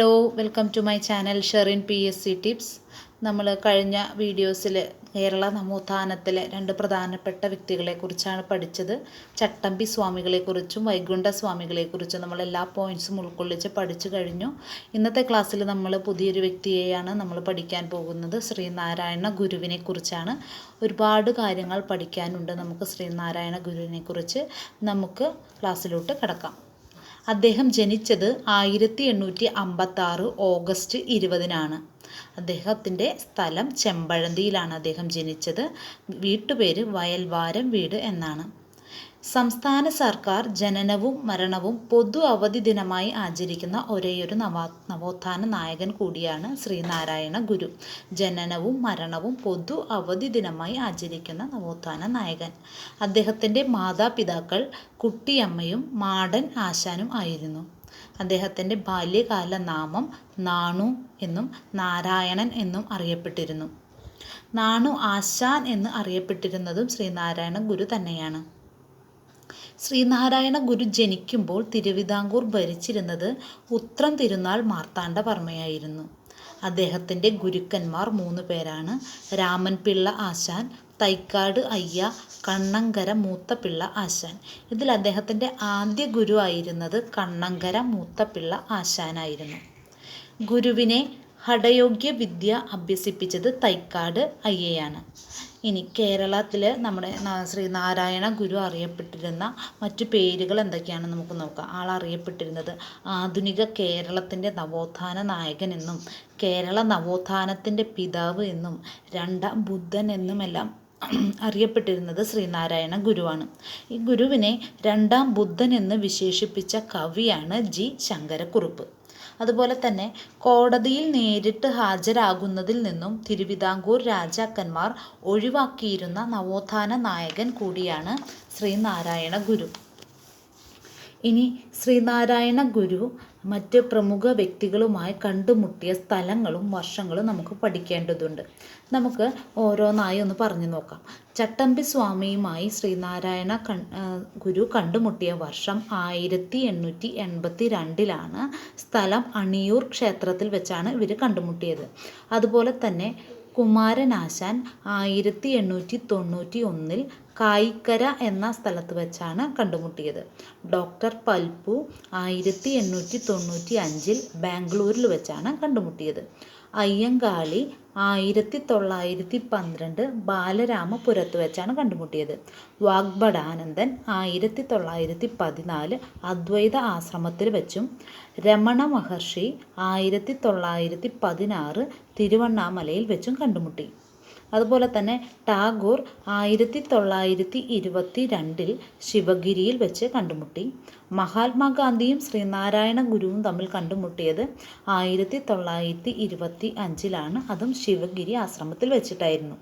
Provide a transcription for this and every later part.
Hello, welcome to my channel Sherin PSC tips. നമ്മൾ കഴിഞ്ഞ വീഡിയോസിൽ കേരള നവോത്ഥാനത്തിലെ രണ്ട് പ്രധാനപ്പെട്ട വ്യക്തികളെക്കുറിച്ചാണ് പഠിച്ചത്. ചട്ടമ്പി സ്വാമികളെക്കുറിച്ചും വൈകുണ്ഠ സ്വാമികളെക്കുറിച്ചും നമ്മൾ എല്ലാ പോയിൻറ്റ്സും ഉൾക്കൊള്ളിച്ച് പഠിച്ചു കഴിഞ്ഞു. ഇന്നത്തെ ക്ലാസ്സിൽ നമ്മൾ പുതിയൊരു വ്യക്തിയെയാണ് നമ്മൾ പഠിക്കാൻ പോകുന്നത്. ശ്രീനാരായണ ഗുരുവിനെ കുറിച്ചാണ്. ഒരുപാട് കാര്യങ്ങൾ പഠിക്കാനുണ്ട് നമുക്ക് ശ്രീനാരായണ ഗുരുവിനെ കുറിച്ച്. നമുക്ക് ക്ലാസ്സിലോട്ട് കിടക്കാം. അദ്ദേഹം ജനിച്ചത് 1856 ഓഗസ്റ്റ് 20-നാണ്. അദ്ദേഹത്തിൻ്റെ സ്ഥലം ചെമ്പഴന്തിയിലാണ് അദ്ദേഹം ജനിച്ചത്. വീട്ടുപേര് വയൽവാരം വീട് എന്നാണ്. സംസ്ഥാന സർക്കാർ ജനനവും മരണവും പൊതു അവധി ദിനമായി ആചരിക്കുന്ന ഒരേയൊരു നവോത്ഥാന നായകൻ കൂടിയാണ് ശ്രീനാരായണ ഗുരു. ജനനവും മരണവും പൊതു അവധി ദിനമായി ആചരിക്കുന്ന നവോത്ഥാന നായകൻ. അദ്ദേഹത്തിൻ്റെ മാതാപിതാക്കൾ കുട്ടിയമ്മയും മാടൻ ആശാനും ആയിരുന്നു. അദ്ദേഹത്തിൻ്റെ ബാല്യകാല നാമം നാണു എന്നും നാരായണൻ എന്നും അറിയപ്പെട്ടിരുന്നു. നാണു ആശാൻ എന്ന് അറിയപ്പെട്ടിരുന്നതും ശ്രീനാരായണ ഗുരു തന്നെയാണ്. ശ്രീനാരായണ ഗുരു ജനിക്കുമ്പോൾ തിരുവിതാംകൂർ ഭരിച്ചിരുന്നത് ഉത്രം തിരുനാൾ മാർത്താണ്ഡവർമ്മയായിരുന്നു. അദ്ദേഹത്തിൻ്റെ ഗുരുക്കന്മാർ 3 പേരാണ്: രാമൻപിള്ള ആശാൻ, തൈക്കാട് അയ്യ, കണ്ണങ്കര മൂത്തപിള്ള ആശാൻ. ഇതിൽ അദ്ദേഹത്തിൻ്റെ ആദ്യ ഗുരു ആയിരുന്നത് കണ്ണങ്കര മൂത്തപിള്ള ആശാനായിരുന്നു. ഗുരുവിനെ ഹഠയോഗ്യ വിദ്യ അഭ്യസിപ്പിച്ചത് തൈക്കാട് അയ്യയാണ്. ഇനി കേരളത്തിൽ നമ്മുടെ ശ്രീനാരായണ ഗുരു അറിയപ്പെട്ടിരുന്ന മറ്റു പേരുകൾ എന്തൊക്കെയാണെന്ന് നമുക്ക് നോക്കാം. ആളറിയപ്പെട്ടിരുന്നത് ആധുനിക കേരളത്തിൻ്റെ നവോത്ഥാന നായകൻ എന്നും കേരള നവോത്ഥാനത്തിൻ്റെ പിതാവ് എന്നും രണ്ടാം ബുദ്ധൻ എന്നുമെല്ലാം അറിയപ്പെട്ടിരുന്നത് ശ്രീനാരായണ ഗുരുവാണ്. ഈ ഗുരുവിനെ രണ്ടാം ബുദ്ധൻ എന്ന് വിശേഷിപ്പിച്ച കവിയാണ് G. ശങ്കരക്കുറുപ്പ്. അതുപോലെ തന്നെ കോടതിയിൽ നേരിട്ട് ഹാജരാകുന്നതിൽ നിന്നും തിരുവിതാംകൂർ രാജാക്കന്മാർ ഒഴിവാക്കിയിരുന്ന നവോത്ഥാന നായകൻ കൂടിയാണ് ശ്രീനാരായണ ഗുരു. ഇനി ശ്രീനാരായണ ഗുരു മറ്റ് പ്രമുഖ വ്യക്തികളുമായി കണ്ടുമുട്ടിയ സ്ഥലങ്ങളും വർഷങ്ങളും നമുക്ക് പഠിക്കേണ്ടതുണ്ട്. നമുക്ക് ഓരോന്നായി ഒന്ന് പറഞ്ഞു നോക്കാം. ചട്ടമ്പി സ്വാമിയുമായി ശ്രീനാരായണ ഗുരു കണ്ടുമുട്ടിയ വർഷം 1882-ലാണ്. സ്ഥലം അണിയൂർ ക്ഷേത്രത്തിൽ വെച്ചാണ് ഇവർ കണ്ടുമുട്ടിയത്. അതുപോലെ തന്നെ കുമാരനാശാൻ 1891 കായിക്കര എന്ന സ്ഥലത്ത് വെച്ചാണ് കണ്ടുമുട്ടിയത്. ഡോക്ടർ പൽപ്പു 1895 ബാംഗ്ലൂരിൽ വെച്ചാണ് കണ്ടുമുട്ടിയത്. അയ്യങ്കാളി 1912 ബാലരാമപുരത്ത് വെച്ചാണ് കണ്ടുമുട്ടിയത്. വാഗ്ഭടാനന്ദൻ 1914 അദ്വൈത ആശ്രമത്തിൽ വെച്ചും രമണ മഹർഷി 1916 തിരുവണ്ണാമലയിൽ വെച്ചും കണ്ടുമുട്ടി. അതുപോലെ തന്നെ ടാഗോർ 1922 ശിവഗിരിയിൽ വെച്ച് കണ്ടുമുട്ടി. മഹാത്മാഗാന്ധിയും ശ്രീനാരായണ ഗുരുവും തമ്മിൽ കണ്ടുമുട്ടിയത് 1925-ലാണ്. അതും ശിവഗിരി ആശ്രമത്തിൽ വെച്ചിട്ടായിരുന്നു.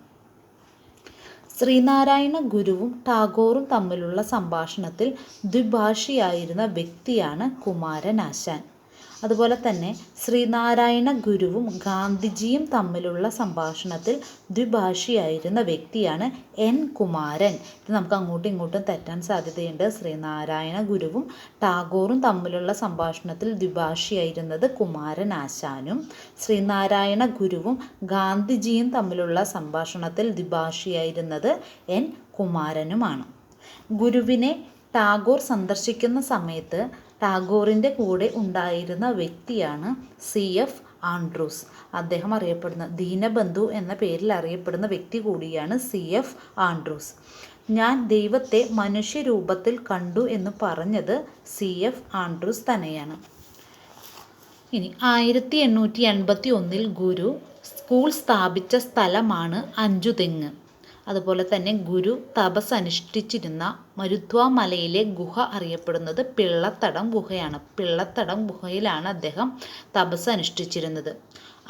ശ്രീനാരായണ ഗുരുവും ടാഗോറും തമ്മിലുള്ള സംഭാഷണത്തിൽ ദ്വിഭാഷിയായിരുന്ന വ്യക്തിയാണ് കുമാരനാശാൻ. അതുപോലെ തന്നെ ശ്രീനാരായണ ഗുരുവും ഗാന്ധിജിയും തമ്മിലുള്ള സംഭാഷണത്തിൽ ദ്വിഭാഷിയായിരുന്ന വ്യക്തിയാണ് N. കുമാരൻ. ഇത് നമുക്ക് അങ്ങോട്ടും ഇങ്ങോട്ടും തെറ്റാൻ സാധ്യതയുണ്ട്. ശ്രീനാരായണ ഗുരുവും ടാഗോറും തമ്മിലുള്ള സംഭാഷണത്തിൽ ദ്വിഭാഷിയായിരുന്നത് കുമാരനാശാനും ശ്രീനാരായണ ഗുരുവും ഗാന്ധിജിയും തമ്മിലുള്ള സംഭാഷണത്തിൽ ദ്വിഭാഷിയായിരുന്നത് N. കുമാരനുമാണ്. ഗുരുവിനെ ടാഗോർ സന്ദർശിക്കുന്ന സമയത്ത് ടാഗോറിൻ്റെ കൂടെ ഉണ്ടായിരുന്ന വ്യക്തിയാണ് CF ആൻഡ്രൂസ്. അദ്ദേഹം അറിയപ്പെടുന്ന ദീനബന്ധു എന്ന പേരിൽ അറിയപ്പെടുന്ന വ്യക്തി കൂടിയാണ് CF ആൻഡ്രൂസ്. ഞാൻ ദൈവത്തെ മനുഷ്യരൂപത്തിൽ കണ്ടു എന്ന് പറഞ്ഞത് CF ആൻഡ്രൂസ് തന്നെയാണ്. ഇനി 1881 ഗുരു സ്കൂൾ സ്ഥാപിച്ച സ്ഥലമാണ് അഞ്ചുതെങ്ങ്. അതുപോലെ തന്നെ ഗുരു തപസ് അനുഷ്ഠിച്ചിരുന്ന മരുത്വ മലയിലെ ഗുഹ അറിയപ്പെടുന്നത് പിള്ളത്തടം ഗുഹയാണ്. പിള്ളത്തടം ഗുഹയിലാണ് അദ്ദേഹം തപസ് അനുഷ്ഠിച്ചിരുന്നത്.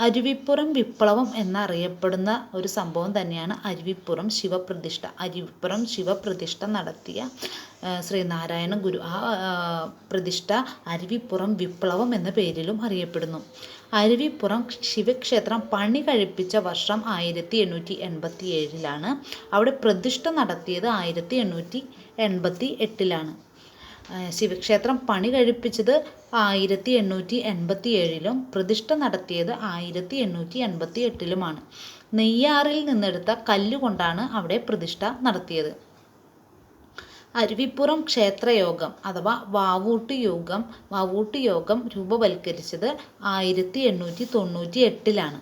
അരുവിപ്പുറം വിപ്ലവം എന്നറിയപ്പെടുന്ന ഒരു സംഭവം തന്നെയാണ് അരുവിപ്പുറം ശിവപ്രതിഷ്ഠ. അരുവിപ്പുറം ശിവപ്രതിഷ്ഠ നടത്തിയ ശ്രീനാരായണ ഗുരു ആ പ്രതിഷ്ഠ അരുവിപ്പുറം വിപ്ലവം എന്ന പേരിലും അറിയപ്പെടുന്നു. അരുവിപ്പുറം ശിവക്ഷേത്രം പണി കഴിപ്പിച്ച വർഷം 1887-ലാണ്. അവിടെ പ്രതിഷ്ഠ നടത്തിയത് 1888-ലാണ്. ശിവക്ഷേത്രം പണി കഴിപ്പിച്ചത് 1887 പ്രതിഷ്ഠ നടത്തിയത് 1888 നെയ്യാറിൽ നിന്നെടുത്ത കല്ലുകൊണ്ടാണ് അവിടെ പ്രതിഷ്ഠ നടത്തിയത്. അരുവിപ്പുറം ക്ഷേത്രയോഗം അഥവാ വാവൂട്ട് യോഗം രൂപവൽക്കരിച്ചത് 1898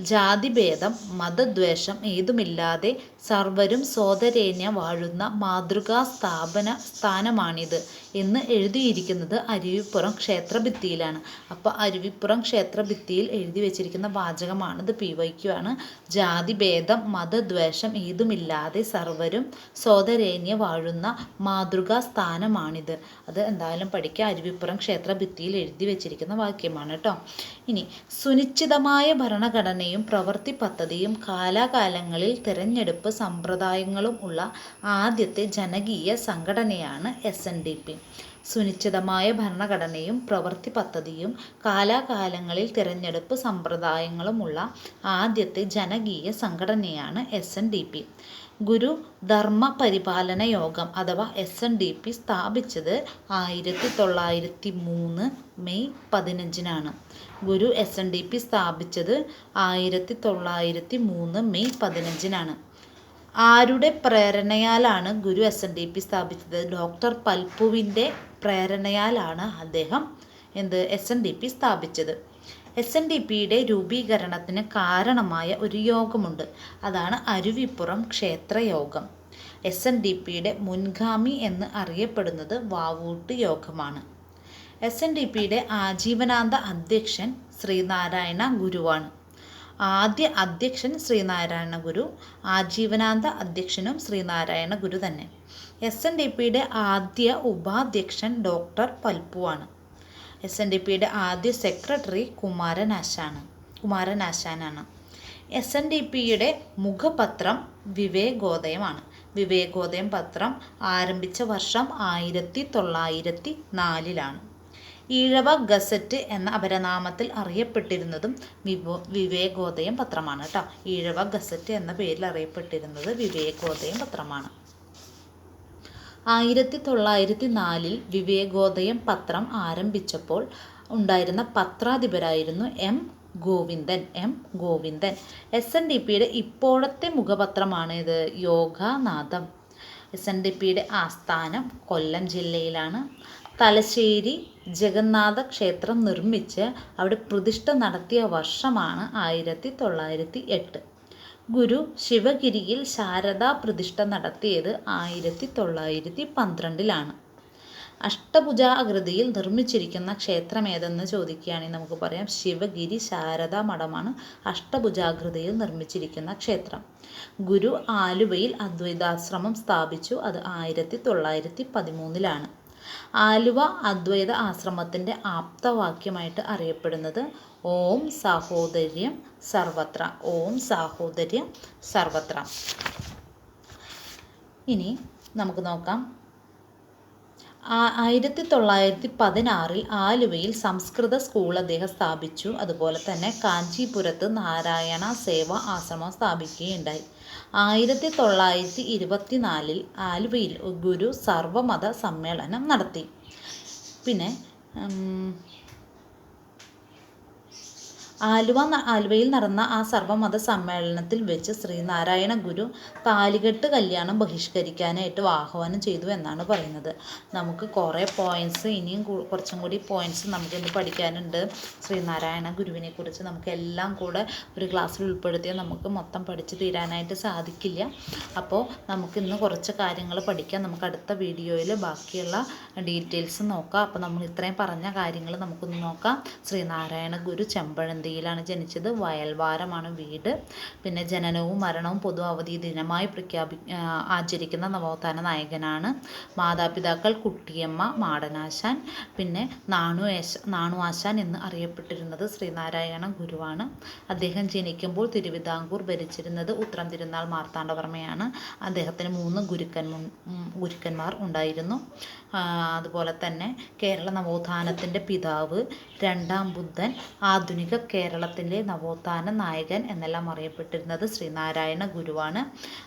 ജാതിഭേദം മതദ്വേഷം ഏതുമില്ലാതെ സർവരും സോദരേന വാഴുന്ന മാതൃകാ സ്ഥാനമാണിത് എന്ന് എഴുതിയിരിക്കുന്നത് അരുവിപ്പുറം ക്ഷേത്രഭിത്തിയിലാണ്. അപ്പോൾ അരുവിപ്പുറം ക്ഷേത്രഭിത്തിയിൽ എഴുതി വെച്ചിരിക്കുന്ന വാചകമാണിത്. PYQ ആണ്. ജാതിഭേദം മതദ്വേഷം ഏതുമില്ലാതെ സർവരും സോദരേന വാഴുന്ന മാതൃകാ സ്ഥാനമാണിത്. അത് എന്തായാലും പഠിക്കുക. അരുവിപ്പുറം ക്ഷേത്രഭിത്തിയിൽ എഴുതി വെച്ചിരിക്കുന്ന വാക്യമാണ് കേട്ടോ. ഇനി സുനിശ്ചിതമായ ഭരണഘടനയും പ്രവൃത്തി പദ്ധതിയും കാലാകാലങ്ങളിൽ തിരഞ്ഞെടുപ്പ് സമ്പ്രദായങ്ങളും ഉള്ള ആദ്യത്തെ ജനകീയ സംഘടനയാണ് SNDP. സുനിശ്ചിതമായ ഭരണഘടനയും പ്രവൃത്തി പദ്ധതിയും കാലാകാലങ്ങളിൽ തിരഞ്ഞെടുപ്പ് സമ്പ്രദായങ്ങളുമുള്ള ആദ്യത്തെ ജനകീയ സംഘടനയാണ് SNDP. ഗുരു ധർമ്മ പരിപാലന യോഗം അഥവാ SNDP സ്ഥാപിച്ചത് 1903 മെയ് 15 ഗുരു SNDP സ്ഥാപിച്ചത് 1903 മെയ് 15 ആരുടെ പ്രേരണയാലാണ് ഗുരു SNDP സ്ഥാപിച്ചത്? ഡോക്ടർ പൽപുവിൻ്റെ പ്രേരണയാലാണ് അദ്ദേഹം SNDP സ്ഥാപിച്ചത്. SNDPയുടെ രൂപീകരണത്തിന് കാരണമായ ഒരു യോഗമുണ്ട്. അതാണ് അരുവിപ്പുറം ക്ഷേത്രയോഗം. SNDPയുടെ മുൻഗാമി എന്ന് അറിയപ്പെടുന്നത് വാവൂട്ട് യോഗമാണ്. SNDPയുടെ ആജീവനാന്ത അധ്യക്ഷൻ ശ്രീനാരായണ ഗുരുവാണ്. ആദ്യ അധ്യക്ഷൻ ശ്രീനാരായണ ഗുരു, ആജീവനാന്ത അധ്യക്ഷനും ശ്രീനാരായണ ഗുരു തന്നെ. SNDPയുടെ ആദ്യ ഉപാധ്യക്ഷൻ ഡോക്ടർ പൽപുവാണ്. SNDPയുടെ ആദ്യ സെക്രട്ടറി കുമാരനാശാനാണ്. SNDPയുടെ മുഖപത്രം വിവേകോദയമാണ്. വിവേകോദയം പത്രം ആരംഭിച്ച വർഷം 1904 ഈഴവ ഗസറ്റ് എന്ന അപരനാമത്തിൽ അറിയപ്പെട്ടിരുന്നതും വിവേകോദയം പത്രമാണ് കേട്ടോ. ഈഴവ ഗസറ്റ് എന്ന പേരിൽ അറിയപ്പെട്ടിരുന്നത് വിവേകോദയം പത്രമാണ്. 1904 വിവേകോദയം പത്രം ആരംഭിച്ചപ്പോൾ ഉണ്ടായിരുന്ന പത്രാധിപരായിരുന്നു M. ഗോവിന്ദൻ. SNDPയുടെ ഇപ്പോഴത്തെ മുഖപത്രമാണ് ഇത് യോഗനാഥം. SNDPയുടെ ആസ്ഥാനം കൊല്ലം ജില്ലയിലാണ്. തലശ്ശേരി ജഗന്നാഥ ക്ഷേത്രം നിർമ്മിച്ച് അവിടെ പ്രതിഷ്ഠ നടത്തിയ വർഷമാണ് 1908. ഗുരു ശിവഗിരിയിൽ ശാരദാ പ്രതിഷ്ഠ നടത്തിയത് 1912 അഷ്ടഭുജാകൃതിയിൽ നിർമ്മിച്ചിരിക്കുന്ന ക്ഷേത്രമേതെന്ന് ചോദിക്കുകയാണെങ്കിൽ നമുക്ക് പറയാം ശിവഗിരി ശാരദാ മഠമാണ് അഷ്ടഭുജാകൃതിയിൽ നിർമ്മിച്ചിരിക്കുന്ന ക്ഷേത്രം. ഗുരു ആലുവയിൽ അദ്വൈതാശ്രമം സ്ഥാപിച്ചു. അത് 1913 ആലുവ അദ്വൈത ആശ്രമത്തിൻ്റെ ആപ്തവാക്യമായിട്ട് അറിയപ്പെടുന്നത് ഓം സാഹോദര്യം സർവത്ര. ഓം സാഹോദര്യം സർവത്ര. ഇനി നമുക്ക് നോക്കാം. 1916 ആലുവയിൽ സംസ്കൃത സ്കൂൾ അദ്ദേഹം സ്ഥാപിച്ചു. അതുപോലെ തന്നെ കാഞ്ചീപുരത്ത് നാരായണ സേവാ ആശ്രമം സ്ഥാപിക്കുകയുണ്ടായി. 1924 ആലുവയിൽ ഗുരു സർവമത സമ്മേളനം നടത്തി. പിന്നെ ആലുവയിൽ നടന്ന ആ സർവമത സമ്മേളനത്തിൽ വെച്ച് ശ്രീനാരായണ ഗുരു താലികെട്ട് കല്യാണം ബഹിഷ്കരിക്കാനായിട്ട് ആഹ്വാനം ചെയ്തു എന്നാണ് പറയുന്നത്. നമുക്ക് കുറേ പോയിൻറ്റ്സ് ഇനിയും കുറച്ചും കൂടി പോയിൻറ്റ്സ് നമുക്കിന്ന് പഠിക്കാനുണ്ട്. ശ്രീനാരായണ ഗുരുവിനെ കുറിച്ച് നമുക്ക് എല്ലാം കൂടെ ഒരു ക്ലാസ്സിൽ ഉൾപ്പെടുത്തിയാൽ നമുക്ക് മൊത്തം പഠിച്ച് തീരാനായിട്ട് സാധിക്കില്ല. അപ്പോൾ നമുക്കിന്ന് കുറച്ച് കാര്യങ്ങൾ പഠിക്കാം. നമുക്ക് അടുത്ത വീഡിയോയിൽ ബാക്കിയുള്ള ഡീറ്റെയിൽസ് നോക്കാം. അപ്പോൾ നമ്മൾ ഇത്രയും പറഞ്ഞ കാര്യങ്ങൾ നമുക്കൊന്ന് നോക്കാം. ശ്രീനാരായണ ഗുരു ചെമ്പഴന്തിയിലാണ് ജനിച്ചത്. വയൽവാരമാണ് വീട്. പിന്നെ ജനനവും മരണവും പൊതു അവധി ദിനമായി ആചരിക്കുന്ന നവോത്ഥാന നായകനാണ്. മാതാപിതാക്കൾ കുട്ടിയമ്മ മാടനാശാൻ, പിന്നെ നാണു ആശാൻ എന്ന് അറിയപ്പെട്ടിരുന്നത് ശ്രീനാരായണ ഗുരുവാണ്. അദ്ദേഹം ജനിക്കുമ്പോൾ തിരുവിതാംകൂർ ഭരിച്ചിരുന്നത് ഉത്രം തിരുനാൾ മാർത്താണ്ഡവർമ്മയാണ്. അദ്ദേഹത്തിന് 3 ഗുരുക്കന്മാർ ഉണ്ടായിരുന്നു. അതുപോലെ തന്നെ കേരള നവോത്ഥാനത്തിൻ്റെ പിതാവ്, രണ്ടാം ബുദ്ധൻ, ആധുനിക കേരളത്തിൻ്റെ നവോത്ഥാന നായകൻ എന്നെല്ലാം അറിയപ്പെട്ടിരുന്നത് ശ്രീനാരായണ ഗുരുവാണ്.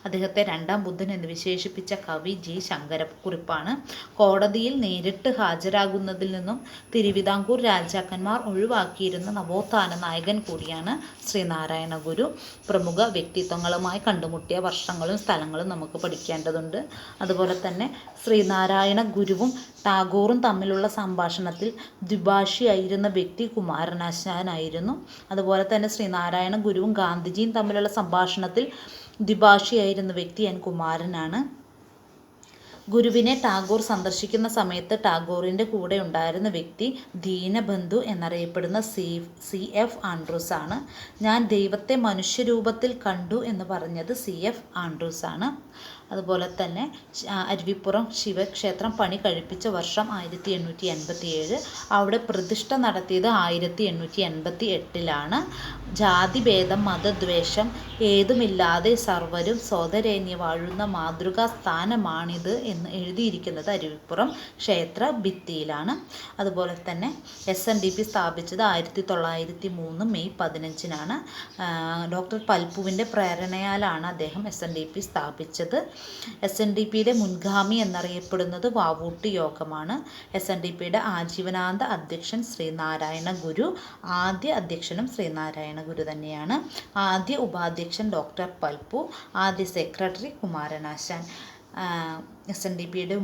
അദ്ദേഹത്തെ രണ്ടാം ബുദ്ധൻ എന്ന് വിശേഷിപ്പിച്ച കവി ജി ശങ്കരക്കുറിപ്പാണ്. കോടതിയിൽ നേരിട്ട് ഹാജരാകുന്നതിൽ നിന്നും തിരുവിതാംകൂർ രാജാക്കന്മാർ ഒഴിവാക്കിയിരുന്ന നവോത്ഥാന നായകൻ കൂടിയാണ് ശ്രീനാരായണ ഗുരു. പ്രമുഖ വ്യക്തിത്വങ്ങളുമായി കണ്ടുമുട്ടിയ വർഷങ്ങളും സ്ഥലങ്ങളും നമുക്ക് പഠിക്കേണ്ടതുണ്ട്. അതുപോലെ തന്നെ ശ്രീനാരായണ ഗുരുവും ടാഗോറും തമ്മിലുള്ള സംഭാഷണത്തിൽ ദ്വിഭാഷിയായിരുന്ന വ്യക്തി കുമാരനാശാനായിരുന്നു. അതുപോലെ തന്നെ ശ്രീനാരായണ ഗുരുവും ഗാന്ധിജിയും തമ്മിലുള്ള സംഭാഷണത്തിൽ ദ്വിഭാഷിയായിരുന്ന വ്യക്തി എൻ കുമാരനാണ്. ഗുരുവിനെ ടാഗോർ സന്ദർശിക്കുന്ന സമയത്ത് ടാഗോറിൻ്റെ കൂടെ ഉണ്ടായിരുന്ന വ്യക്തി ദീനബന്ധു എന്നറിയപ്പെടുന്ന CF ആൻഡ്രൂസ് ആണ്. ഞാൻ ദൈവത്തെ മനുഷ്യരൂപത്തിൽ കണ്ടു എന്ന് പറഞ്ഞത് CF ആൻഡ്രൂസ് ആണ്. അതുപോലെ തന്നെ അരുവിപ്പുറം ശിവക്ഷേത്രം പണി കഴിപ്പിച്ച വർഷം 1887. അവിടെ പ്രതിഷ്ഠ നടത്തിയത് 1888. ജാതിഭേദം മതദ്വേഷം ഏതുമില്ലാതെ സർവരും സോദരേന്യ വാഴുന്ന മാതൃകാ സ്ഥാനമാണിത് എന്ന് എഴുതിയിരിക്കുന്നത് അരുവിപ്പുറം ക്ഷേത്ര ഭിത്തിയിലാണ്. അതുപോലെ തന്നെ SNDP സ്ഥാപിച്ചത് 1903 മെയ് 15-നാണ്. ഡോക്ടർ പൽപ്പുവിൻ്റെ പ്രേരണയാലാണ് അദ്ദേഹം SNDP സ്ഥാപിച്ചത്. SNDPയുടെ മുൻഗാമി എന്നറിയപ്പെടുന്നത് വാവൂട്ടി യോഗമാണ്. SNDPയുടെ ആജീവനാന്ത അധ്യക്ഷൻ ശ്രീനാരായണ ഗുരു. ആദ്യ അധ്യക്ഷനും ശ്രീനാരായണ ഗുരു തന്നെയാണ്. ആദ്യ ഉപാധ്യക്ഷൻ ഡോക്ടർ പൽപ്പു. ആദ്യ സെക്രട്ടറി കുമാരനാശാൻ. SNDPയുടെ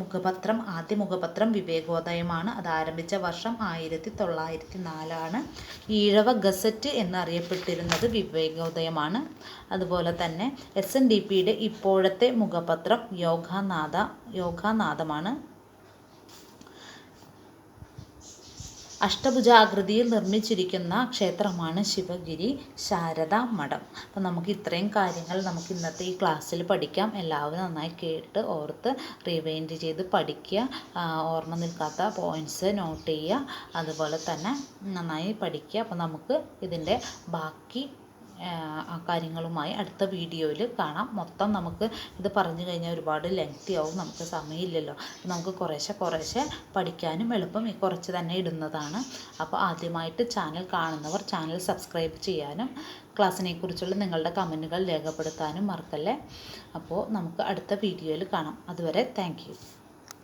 ആദ്യ മുഖപത്രം വിവേകോദയമാണ്. അത് ആരംഭിച്ച വർഷം 1904. ഈഴവ ഗസറ്റ് എന്നറിയപ്പെട്ടിരുന്നത് വിവേകോദയമാണ്. അതുപോലെ തന്നെ SNDPയുടെ ഇപ്പോഴത്തെ മുഖപത്രം യോഗാനാഥമാണ്. അഷ്ടഭുജാകൃതിയിൽ നിർമ്മിച്ചിരിക്കുന്ന ക്ഷേത്രമാണ് ശിവഗിരി ശാരദാ മഠം. അപ്പോൾ നമുക്ക് ഇത്രയും കാര്യങ്ങൾ നമുക്ക് ഇന്നത്തെ ഈ ക്ലാസ്സിൽ പഠിക്കാം. എല്ലാവരും നന്നായി കേട്ട് ഓർത്ത് റിവൈൻഡ് ചെയ്ത് പഠിക്കുക. ഓർമ്മ നിൽക്കാത്ത പോയിൻറ്റ്സ് നോട്ട് ചെയ്യുക. അതുപോലെ തന്നെ നന്നായി പഠിക്കുക. അപ്പോൾ നമുക്ക് ഇതിൻ്റെ ബാക്കി കാര്യങ്ങളുമായി അടുത്ത വീഡിയോയിൽ കാണാം. മൊത്തം നമുക്ക് ഇത് പറഞ്ഞു കഴിഞ്ഞാൽ ഒരുപാട് ലെങ്തി ആവും. നമുക്ക് സമയമില്ലല്ലോ. നമുക്ക് കുറേശ്ശെ പഠിക്കാനും എളുപ്പം കുറച്ച് തന്നെ ഇടുന്നതാണ്. അപ്പോൾ ആദ്യമായിട്ട് ചാനൽ കാണുന്നവർ ചാനൽ സബ്സ്ക്രൈബ് ചെയ്യാനും ക്ലാസ്സിനെക്കുറിച്ചുള്ള നിങ്ങളുടെ കമൻറ്റുകൾ രേഖപ്പെടുത്താനും മറക്കല്ലേ. അപ്പോൾ നമുക്ക് അടുത്ത വീഡിയോയിൽ കാണാം. അതുവരെ താങ്ക് യു.